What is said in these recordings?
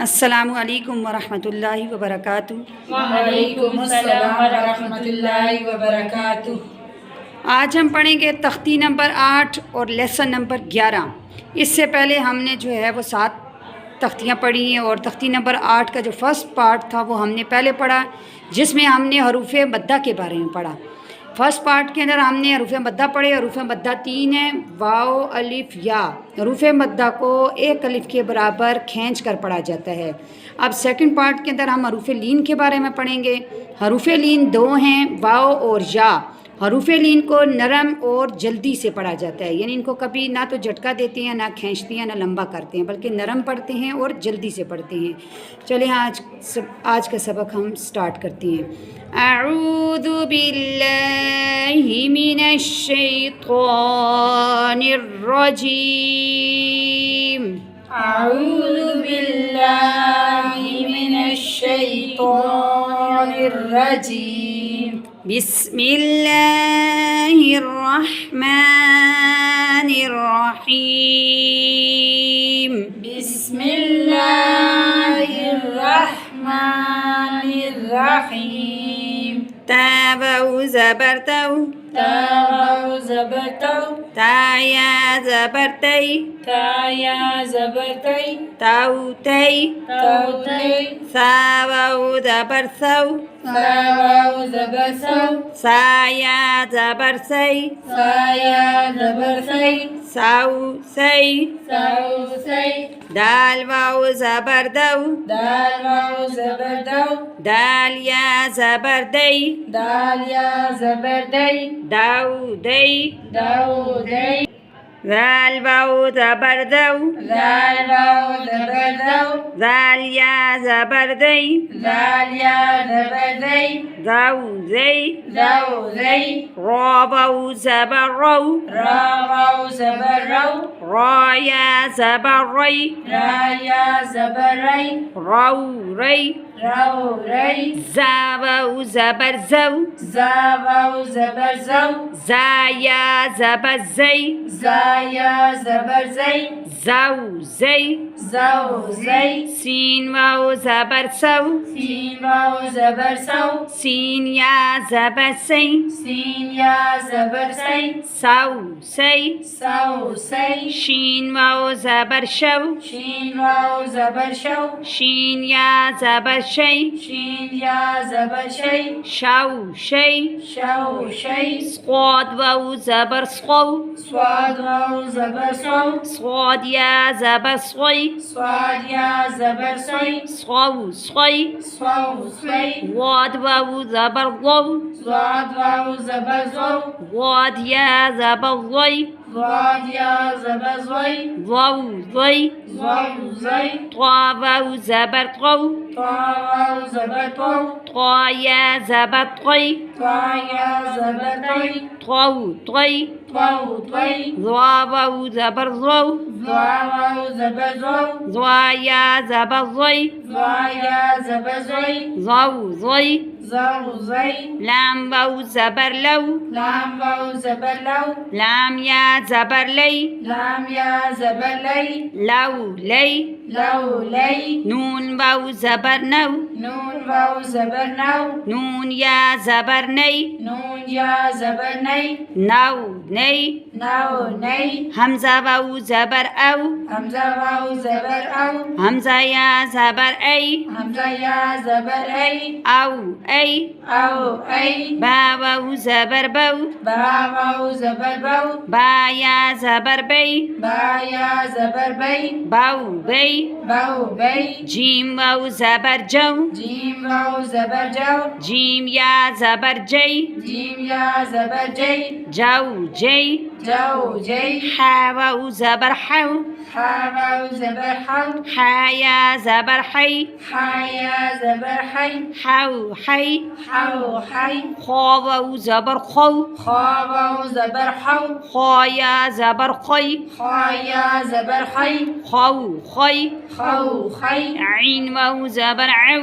अस्सलामु अलैकुम वरहमतुल्लाहि वबरकातुहू। वालेकुम अस्सलाम वरहमतुल्लाहि वबरकातुहू। आज हम पढ़ेंगे तख्ती नंबर 8 और लेसन नंबर 11। इससे पहले हमने जो है वो 7 तख्तियाँ पढ़ी हैं और तख्ती नंबर 8 का जो फ़र्स्ट पार्ट था वो हमने पहले पढ़ा, जिसमें हमने हरूफ मद्दा के बारे में पढ़ा। फ़र्स्ट पार्ट के अंदर हमने हरूफ मद्दा पढ़े। हरूफ मद्दा 3 हैं, वाओ, अलिफ, या। हरूफ मद्दा को एक अलिफ के बराबर खींच कर पढ़ा जाता है। अब सेकंड पार्ट के अंदर हम हरूफ लीन के बारे में पढ़ेंगे। हरूफ लीन 2 हैं, वाओ और या। हरूफ लीन को नरम और जल्दी से पढ़ा जाता है, यानी इनको कभी ना तो झटका देते हैं, ना खींचते हैं, ना लंबा करते हैं, बल्कि नरम पढ़ते हैं और जल्दी से पढ़ते हैं। चलिए आज का सबक हम स्टार्ट करते हैं। अऊज़ु बिल्लाहि मिनश शैतानिर रजीम। अऊज़ु बिल्लाहि मिनश शैतानिर रजीम। बिस्मिल्लाहिर्रहमानिर्रहीम। बिस्मिल्लाहिर्रहमानिर्रहीम। ताबउ ज़बरतउ, ताबउ ज़बरतउ, ताया ज़बरतई, ताया ज़बरतई, ताउतई, तौतई, सावउ ज़बरसउ, सावउ ज़बरसौ, साया ज़बरसई, साया ज़बरसई, साउसई, सौसई, दाल वाउ ज़बरदउ, दाल वाउ ज़बरदौ, दालिया ज़बरदई, दालिया ज़बरदई, दाउदई, दौदई, दाल वाउ ज़बरदउ, दाल वाउ ज़बरदौ, दालिया ज़बरदई, दालिया ज़बरदई, दाउदई, दौदई, रवाउ ज़बररउ, रा वाउ ज़बररौ, राया ज़बररई, राया ज़बररई, रौरई, रौरई, ज़ावउ ज़बरज़उ, ज़ा वाउ ज़बरज़ौ, ज़ाया ज़बरज़ई, ज़ाया ज़बरज़ई, ज़ौज़ई, ज़ौज़ई, सीन वाउ ज़बरसउ, सीन वाउ ज़बरसौ, सीन या ज़बरसई, सीन या ज़बरसई, सौसई, सौसई, शीन वाउ ज़बरशउ, शीन वाउ ज़बरशौ, शीन या ज़बरशई, शीन या ज़बरशई, शौशई, शौशई, स्वाद वाउ ज़बरसौ, स्वाद वाउ ज़बरसौ, स्वाद या ज़बरसई, स्वाद या ज़बरसई, सौसई, सौसई, वाद वाउ ज़बरज़उ, स्वाद वाउ ज़बरज़ौ, वाद या ज़बरज़ई, स्वाद या ज़बरज़ई, ज़ौज़ई, ज़ौज़ई, त्वा वाउ ज़बरतौ, त्वा वाउ ज़बरतौ, त्वा या ज़बरतई, त्वा या ज़बरतई, त्वौतई, त्वौतई, ज़वा वाउ ज़बरज़उ, ज़्वा वाउ ज़बरज़ौ, ज़वा या ज़बरज़ई, ज़्वा या ज़बरज़ई, ज़ौज़ई, ज़ौज़ई, लाम वाउ ज़बरलउ, लाम वाउ ज़बरलौ, लाम या ज़बरलई, लाम या ज़बरलई, लौलई, लौलई, नून वाउ ज़बरनउ, नून वाउ ज़बरनौ, नून या ज़बरनई, नून या ज़बरनई, नौनई, नौनई, हमज़ा वाउ ज़बरअउ, हमज़ा वाउ ज़बरऔ, हमज़ा या ज़बरअई, हमज़ा या ज़बरअई, औअई, औअई, बा वाउ ज़बरबउ, बा वाउ ज़बरबौ, बा या ज़बरबई, बा या ज़बरबई, बौबई, बौबई, जीम वाउ ज़बरजउ, जीम वाउ ज़बरजौ, जीम या ज़बरजई, जीम या ज़बरजई, जौजई, जौजई, हा वाउ ज़बरहउ, हा वाउ ज़बरहौ, हा या ज़बरहई, हा या ज़बरहई, हौहई, हौहई, खा वाउ ज़बरखौ, खा वाउ ज़बरखौ, खा या ज़बरखई, खा या ज़बरखई, खौखई, खौखई, ऐन वाउ ज़बरअउ,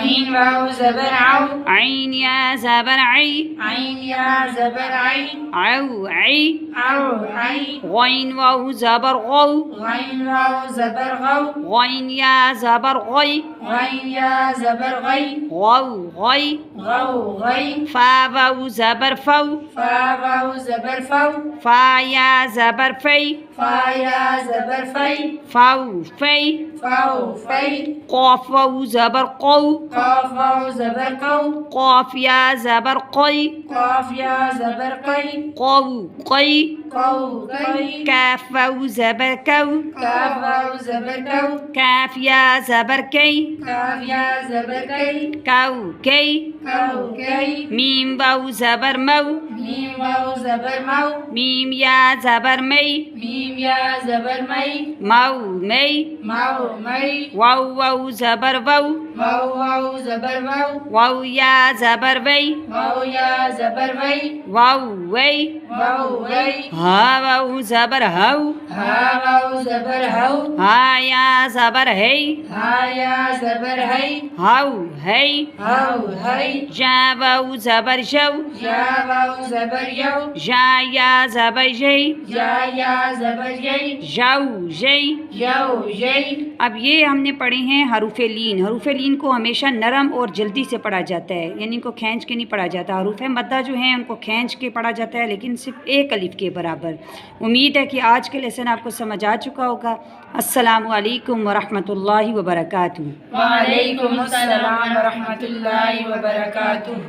ऐन वाउ ज़बरऔ, ऐन या ज़बरअई, ऐन या ज़बरअई, औअई, औअई, गैन वाउ ज़बरगौ, غين واو زبر غو غين يا زبر غي غين يا زبر غي غو غي غو غي فا واو زبر فو فا واو زبر فو فا يا زبر في فا يا زبر في فو في فو في قاف واو زبر قو قاف واو زبر قو قاف يا زبر قي قاف يا زبر قي قو قي قو قي كاف واو زبر كو كاف واو زبر كو كاف يا زبر كي كاف يا زبر كي كو كي كو كي ميم واو زبر مو ميم واو زبر مو ميم يا زبر مي ميم يا زبر مي مو مي مو مي واو واو زبر وو واو واو زبر واو واو يا زبر وي واو يا زبر وي واو وي واو وي ها واو زبر هو ها واو زبر هو ها يا زبر هي ها يا زبر هي هو هي هو هي جا واو زبر جو يا واو زبر يو جا يا زبر جي يا يا زبر يي जाऊ जय। यो जय। अब ये हमने पढ़े हैं हरूफ लीन। हरूफ लीन को हमेशा नरम और जल्दी से पढ़ा जाता है, यानी इनको खींच के नहीं पढ़ा जाता। हरूफ मद्दा जो हैं उनको खींच के पढ़ा जाता है, लेकिन सिर्फ एक अलिफ के बराबर। उम्मीद है कि आज के लेसन आपको समझ आ चुका होगा। अस्सलामु अलैकुम वरहमतुल्लाहि वबरकातुहू। वालेकुम अस्सलाम वरहमतुल्लाहि वबरकातुहू।